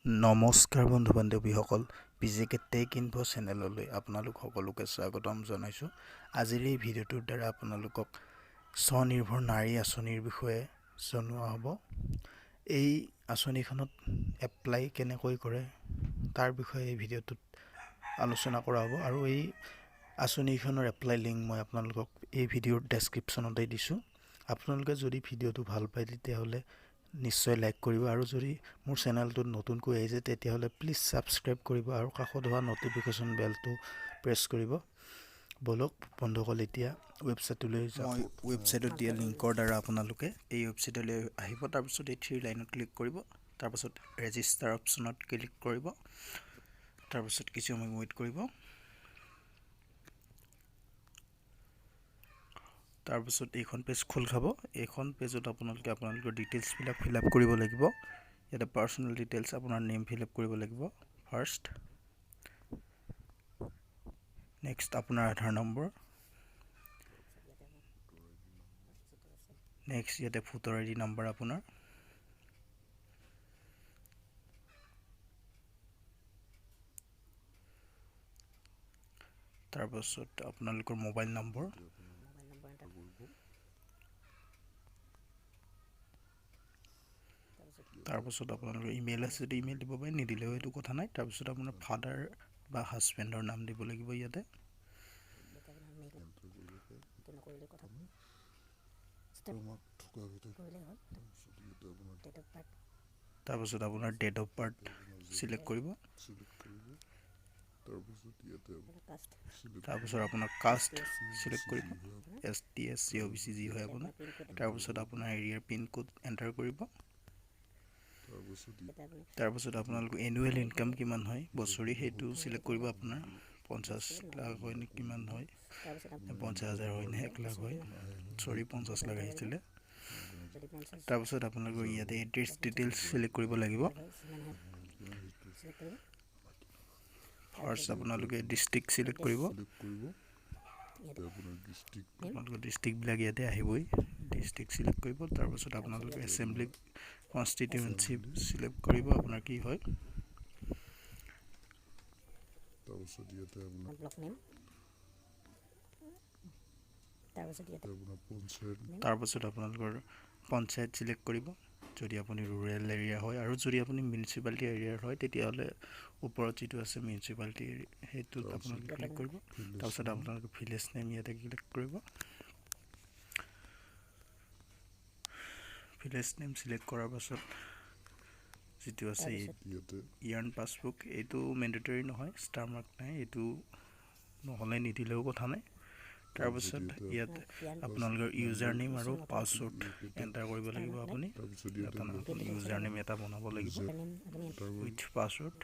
নমস্কাৰ বন্ধু বান্ধৱীসকল, পিজিকে tech info চেনেললৈ আপোনালোক সকলোকে স্বাগতম জনাইছোঁ। আজিৰ এই ভিডিঅ'টোৰ দ্বাৰা আপোনালোকক স্বনিৰ্ভৰ নাৰী আঁচনিৰ বিষয়ে জনোৱা হ'ব। এই আঁচনিখনত এপ্লাই কেনেকৈ কৰে তাৰ বিষয়ে এই ভিডিঅ'টোত আলোচনা কৰা হ'ব আৰু এই আঁচনিখনৰ এপ্লাই লিংক মই আপোনালোকক এই ভিডিঅ'ৰ ডেছক্ৰিপশ্যনতে দিছোঁ। আপোনালোকে যদি ভিডিঅ'টো ভাল পায় তেতিয়াহ'লে নিশ্চয় লাইক কৰিব আৰু যদি মোৰ চেনেলটোত নতুনকৈ আহিছে তেতিয়াহ'লে প্লিজ ছাবস্ক্ৰাইব কৰিব আৰু কাষত হোৱা ন'টিফিকেশ্যন বেলটো প্ৰেছ কৰিব। বলক বন্ধুসকল, এতিয়া ৱেবছাইটলৈ যাওঁ। ৱেবছাইটত দিয়া লিংকৰ দ্বাৰা আপোনালোকে এই ৱেবছাইটলৈ আহিব। তাৰপিছত এই 3 লাইনত ক্লিক কৰিব, তাৰপিছত ৰেজিষ্টাৰ অপশ্যনত ক্লিক কৰিব, তাৰপিছত কিছু সময় ৱেইট কৰিব। তাৰপিছত এইখন পেজ খোল খাব। এইখন পেজত আপোনালোকৰ ডিটেইলছবিলাক ফিল আপ কৰিব লাগিব। ইয়াতে পাৰ্চনেল ডিটেইলছ, আপোনাৰ নেম ফিল আপ কৰিব লাগিব ফাৰ্ষ্ট। নেক্সট আপোনাৰ আধাৰ নম্বৰ। নেক্সট ইয়াতে ভোটাৰ ID নাম্বাৰ আপোনাৰ। তাৰপাছত আপোনালোকৰ মোবাইল নম্বৰ। তাৰপাছত আপোনালোকৰ ইমেইল আছে যদি ইমেইল দিব পাৰে, নিদিলেও এইটো কথা নাই। তাৰপিছত আপোনাৰ ফাদাৰ বা হাজবেণ্ডৰ নাম দিব লাগিব ইয়াতে। তাৰপাছত আপোনাৰ ডেট অফ বাৰ্থ চিলেক্ট কৰিব। তাৰপিছত আপোনাৰ কাষ্ট চিলেক্ট কৰিব, ST SC OBC যি হয় আপোনাৰ। তাৰপিছত আপোনাৰ এৰিয়াৰ পিন কোড এণ্টাৰ কৰিব। তাৰপিছত আপোনালোকৰ এনুৱেল ইনকাম কিমান হয় বছৰি সেইটো চিলেক্ট কৰিব। আপোনাৰ 50 লাখ হয় নে কিমান হয়, 50,000 হয় নে 1 লাখ হয়, 50 লাখ আহিছিলে। তাৰপিছত আপোনালোকৰ ইয়াতে এড্ৰেছ ডিটেইলছ চিলেক্ট কৰিব লাগিব। ফাৰ্ষ্ট আপোনালোকে ডিষ্ট্ৰিক্ট চিলেক্ট কৰিব। আপোনালোকৰ ডিষ্ট্ৰিক্টবিলাক ইয়াতে আহিবই, ডিষ্ট্ৰিক্ট চিলেক্ট কৰিব। তাৰপিছত আপোনালোকে এছেম্বলি কনষ্টিটিউৱেঞ্চি চিলেক্ট কৰিব, আপোনাৰ কি হয়। তাৰপাছত আপোনালোকৰ পঞ্চায়ত চিলেক্ট কৰিব যদি আপুনি ৰুৰেল এৰিয়া হয়, আৰু যদি আপুনি মিউনিচিপালিটি এৰিয়াৰ হয় তেতিয়াহ'লে ওপৰত যিটো আছে মিউনিচিপালিটি সেইটোত আপোনালোকে ক্লিক কৰিব। তাৰপিছত আপোনালোকে ভিলেজ নেম ইয়াতে ক্লিক কৰিব। ভিলেজ নেম চিলেক্ট কৰাৰ পাছত যিটো আছে ইয়াৰ্ণ পাছবুক, এইটো মেণ্ডেটৰী নহয়, ষ্টাৰ মাৰ্ক নাই, এইটো নহ'লে নিদিলেও কথা নাই। তাৰপিছত ইয়াত আপোনালোকৰ ইউজাৰ নেম আৰু পাছৱৰ্ড এণ্টাৰ কৰিব লাগিব। আপুনি ইউজাৰ নেম এটা বনাব লাগিব উইথ পাছৱৰ্ড।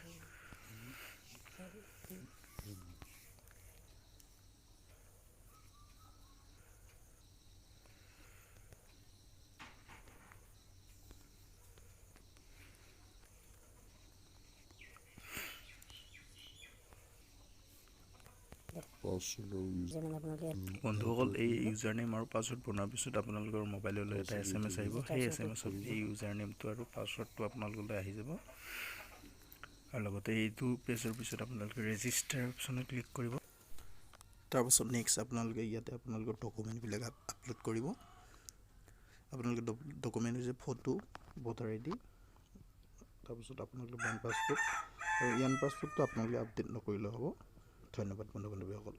বন্ধুসকল, এই ইউজাৰ নেম আৰু পাছৱৰ্ড বনোৱাৰ পিছত আপোনালোকৰ মোবাইললৈ এটা SMS আহিব। সেই SMSত এই ইউজাৰ নেমটো আৰু পাছৱৰ্ডটো আপোনালোকলৈ আহি যাব। আৰু লগতে এইটো পেজৰ পিছত আপোনালোকে ৰেজিষ্টাৰ অপশ্যনত ক্লিক কৰিব। তাৰপাছত নেক্সট আপোনালোকে ইয়াতে আপোনালোকৰ ডকুমেণ্টবিলাক আপলোড কৰিব। আপোনালোকে ডকুমেণ্ট হৈছে ফটো, ভোটাৰ ID, তাৰপিছত আপোনালোকৰ বেংক পাছবুক, আৰু ইয়ান পাছবুকটো আপোনালোকে আপডেট নকৰিলেও হ'ব। ধন্যবাদ বন্ধু বান্ধৱীসকল।